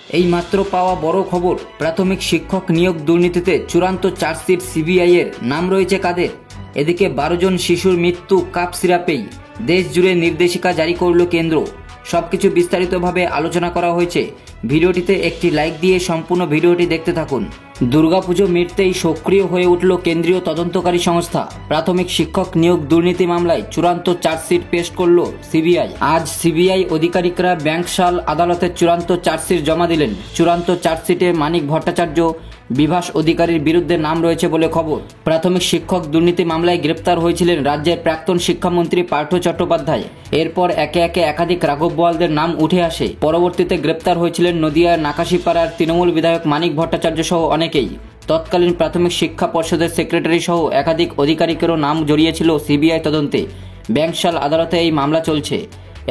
এই মাত্র পাওয়া বড় খবর, প্রাথমিক শিক্ষক নিয়োগ দুর্নীতিতে চূড়ান্ত চার্জশিট সিবিআই এর। নাম রয়েছে কাদের? এদিকে 12 জন শিশুর মৃত্যু কাপ সিরাপেই। দেশ জুড়ে নির্দেশিকা জারি করল কেন্দ্র। সবকিছু বিস্তারিতভাবে আলোচনা করা হয়েছে। ভিডিওটিতে একটি লাইক দিয়ে সম্পূর্ণ ভিডিওটি দেখতে থাকুন। দুর্গাপুজো মিটতেই সক্রিয় হয়ে উঠল কেন্দ্রীয় তদন্তকারী সংস্থা। প্রাথমিক শিক্ষক নিয়োগ দুর্নীতি মামলায় চূড়ান্ত চার্জশিট পেশ করল সিবিআই। আজ সিবিআই আধিকারিকরা ব্যাংকশাল আদালতে চূড়ান্ত চার্জশিট জমা দিলেন। চূড়ান্ত চার্জশিটে মানিক ভট্টাচার্য, বিভাস অধিকারীর বিরুদ্ধে নাম রয়েছে বলে খবর। প্রাথমিক শিক্ষক দুর্নীতি মামলায় গ্রেপ্তার হয়েছিলেন রাজ্যের প্রাক্তন শিক্ষামন্ত্রী পার্থ চট্টোপাধ্যায়। এরপর একে একে একাধিক রাঘব বোয়ালদের নাম উঠে আসে। পরবর্তীতে গ্রেপ্তার হয়েছিলেন নদিয়ার নাকাশীপাড়ার তৃণমূল বিধায়ক মানিক ভট্টাচার্য সহ অনেকেই। তৎকালীন প্রাথমিক শিক্ষা পর্ষদের সেক্রেটারি সহ একাধিক আধিকারিকেরও নাম জড়িয়েছিল সিবিআই তদন্তে। ব্যাংকশাল আদালতে এই মামলা চলছে।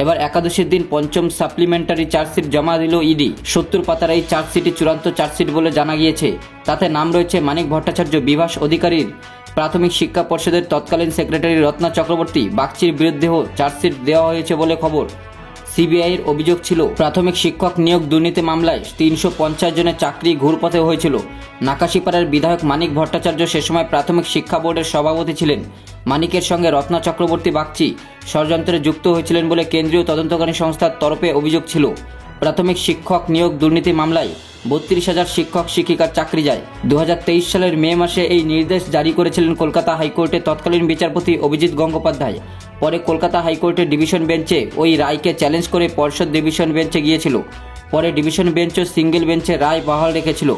এবার একাদশীর দিন পঞ্চম সাপ্লিমেন্টারি চার্জশিট জমা দিল ইডি। 70 পাতার এই চার্জশিটটি চূড়ান্ত চার্জশিট বলে জানা গিয়েছে। তাতে নাম রয়েছে মানিক ভট্টাচার্য, বিভাস অধিকারীর, প্রাথমিক শিক্ষা পর্ষদের তৎকালীন সেক্রেটারি রত্না চক্রবর্তী, বাগচির বিরুদ্ধেও চার্জশিট দেওয়া হয়েছে বলে খবর। সিবিআইয়ের অভিযোগ ছিল, প্রাথমিক শিক্ষক নিয়োগ দুর্নীতি মামলায় 350 জনের চাকরি ঘুরপথে হয়েছিল। নাকাশীপাড়ার বিধায়ক মানিক ভট্টাচার্য সে সময় প্রাথমিক শিক্ষা বোর্ডের সভাপতি ছিলেন। মানিকের সঙ্গে রত্না চক্রবর্তী বাগচি ষড়যন্ত্রে যুক্ত হয়েছিলেন বলে কেন্দ্রীয় তদন্তকারী সংস্থার তরফে অভিযোগ ছিল। প্রাথমিক শিক্ষক নিয়োগ দুর্নীতি মামলায় 32,000 শিক্ষক শিক্ষিকার চাকরি যায়। 2023 সালের মে মাসে এই নির্দেশ জারি করেছিলেন কলকাতা হাইকোর্টের তৎকালীন বিচারপতি অভিজিৎ গঙ্গোপাধ্যায়। পরে কলকাতা হাইকোর্টের ডিভিশন বেঞ্চে ওই রায়কে চ্যালেঞ্জ করে পর্ষদ ডিভিশন বেঞ্চে গিয়েছিল। পরে ডিভিশন বেঞ্চও সিঙ্গেল বেঞ্চে রায় বহাল রেখেছিল।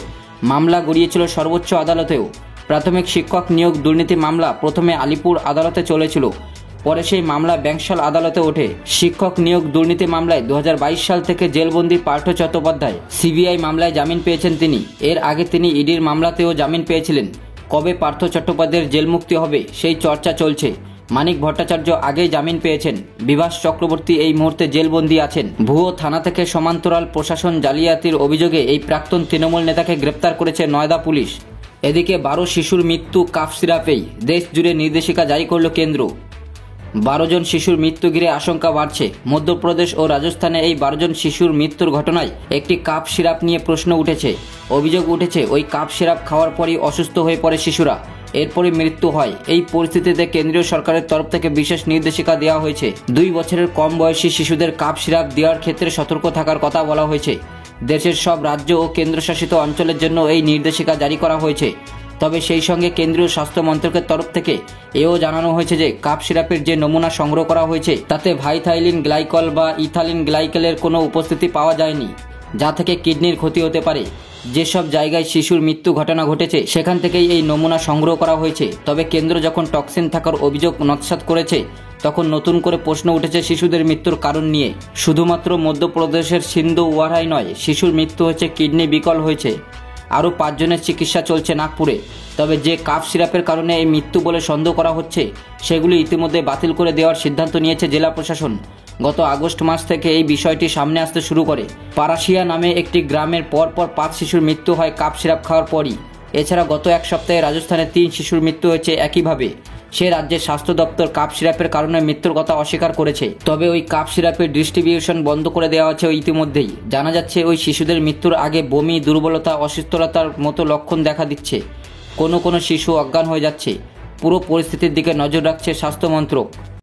মামলা গড়িয়েছিল সর্বোচ্চ আদালতেও। প্রাথমিক শিক্ষক নিয়োগ দুর্নীতি মামলা প্রথমে আলিপুর আদালতে চলেছিল, পরে সেই মামলা ব্যাংকশাল আদালতে ওঠে। শিক্ষক নিয়োগ দুর্নীতি মামলায় 2022 সাল থেকে জেলবন্দি পার্থ চট্টোপাধ্যায়। সিবিআই মামলায় জামিন পেয়েছেন তিনি। এর আগে তিনি ইডির মামলাতেও জামিন পেয়েছিলেন। কবে পার্থ চট্টোপাধ্যায়ের জেল মুক্তি হবে সেই চর্চা চলছে। মানিক ভট্টাচার্য আগেই জামিন পেয়েছেন। বিভাস চক্রবর্তী এই মুহূর্তে জেলবন্দি আছেন। ভুয়ো থানা থেকে সমান্তরাল প্রশাসন জালিয়াতির অভিযোগে এই প্রাক্তন তৃণমূল নেতাকে গ্রেপ্তার করেছে নয়দা পুলিশ। এদিকে 12 শিশুর মৃত্যু কাফ সিরাপেই। দেশ জুড়ে নির্দেশিকা জারি করল কেন্দ্র। 12 জন শিশুর মৃত্যু ঘিরে আশঙ্কা বাড়ছে। মধ্যপ্রদেশ ও রাজস্থানে এই 12 জন শিশুর মৃত্যুর ঘটনায় একটি কাপ সিরাপ নিয়ে প্রশ্ন উঠেছে। অভিযোগ উঠেছে, ওই কাপ সিরাপ খাওয়ার পরই অসুস্থ হয়ে পড়ে শিশুরা, এরপরই মৃত্যু হয়। এই পরিস্থিতিতে কেন্দ্রীয় সরকারের তরফ থেকে বিশেষ নির্দেশিকা দেওয়া হয়েছে। 2 বছরের কম বয়সী শিশুদের কাপ সিরাপ দেওয়ার ক্ষেত্রে সতর্ক থাকার কথা বলা হয়েছে। দেশের সব রাজ্য ও কেন্দ্রশাসিত অঞ্চলের জন্য এই নির্দেশিকা জারি করা হয়েছে। তবে সেই সঙ্গে কেন্দ্রীয় স্বাস্থ্য মন্ত্রকের তরফ থেকে এও জানানো হয়েছে যে কাপ সিরাপের যে নমুনা সংগ্রহ করা হয়েছে তাতে ভাইথাইলিন গ্লাইকল বা ইথালিন গ্লাইকেলের কোনো উপস্থিতি পাওয়া যায়নি, যা থেকে কিডনির ক্ষতি হতে পারে। যেসব জায়গায় শিশুর মৃত্যু ঘটনা ঘটেছে সেখান থেকেই এই নমুনা সংগ্রহ করা হয়েছে। তবে কেন্দ্র যখন টক্সিন থাকার অভিযোগ নস্যাৎ করেছে, তখন নতুন করে প্রশ্ন উঠেছে শিশুদের মৃত্যুর কারণ নিয়ে। শুধুমাত্র মধ্যপ্রদেশের সিন্ধুওয়াড়ায় নয়, শিশুর মৃত্যু হয়েছে, কিডনি বিকল হয়েছে। আরও 5 জনের চিকিৎসা চলছে নাগপুরে। তবে যে কাপ সিরাপের কারণে এই মৃত্যু বলে সন্দেহ করা হচ্ছে, সেগুলি ইতিমধ্যে বাতিল করে দেওয়ার সিদ্ধান্ত নিয়েছে জেলা প্রশাসন। গত আগস্ট মাস থেকে এই বিষয়টি সামনে আসতে শুরু করে। পারাশিয়া নামে একটি গ্রামের পরপর 5 শিশুর মৃত্যু হয় কাপ সিরাপ খাওয়ার পরই। এছাড়া গত এক সপ্তাহে রাজস্থানে 3 শিশুর মৃত্যু হয়েছে একইভাবে। সে রাজ্যের স্বাস্থ্য দপ্তর কাপ সিরাপের কারণে মৃত্যুর কথা অস্বীকার করেছে। তবে ওই কাপ সিরাপের ডিস্ট্রিবিউশন বন্ধ করে দেওয়া হয়েছে ইতিমধ্যেই। জানা যাচ্ছে, ওই শিশুদের মৃত্যুর আগে বমি, দুর্বলতা, অসুস্থতার মতো লক্ষণ দেখা দিচ্ছে। কোনো শিশু অজ্ঞান হয়ে যাচ্ছে। পুরো পরিস্থিতির দিকে নজর রাখছে স্বাস্থ্য মন্ত্রক।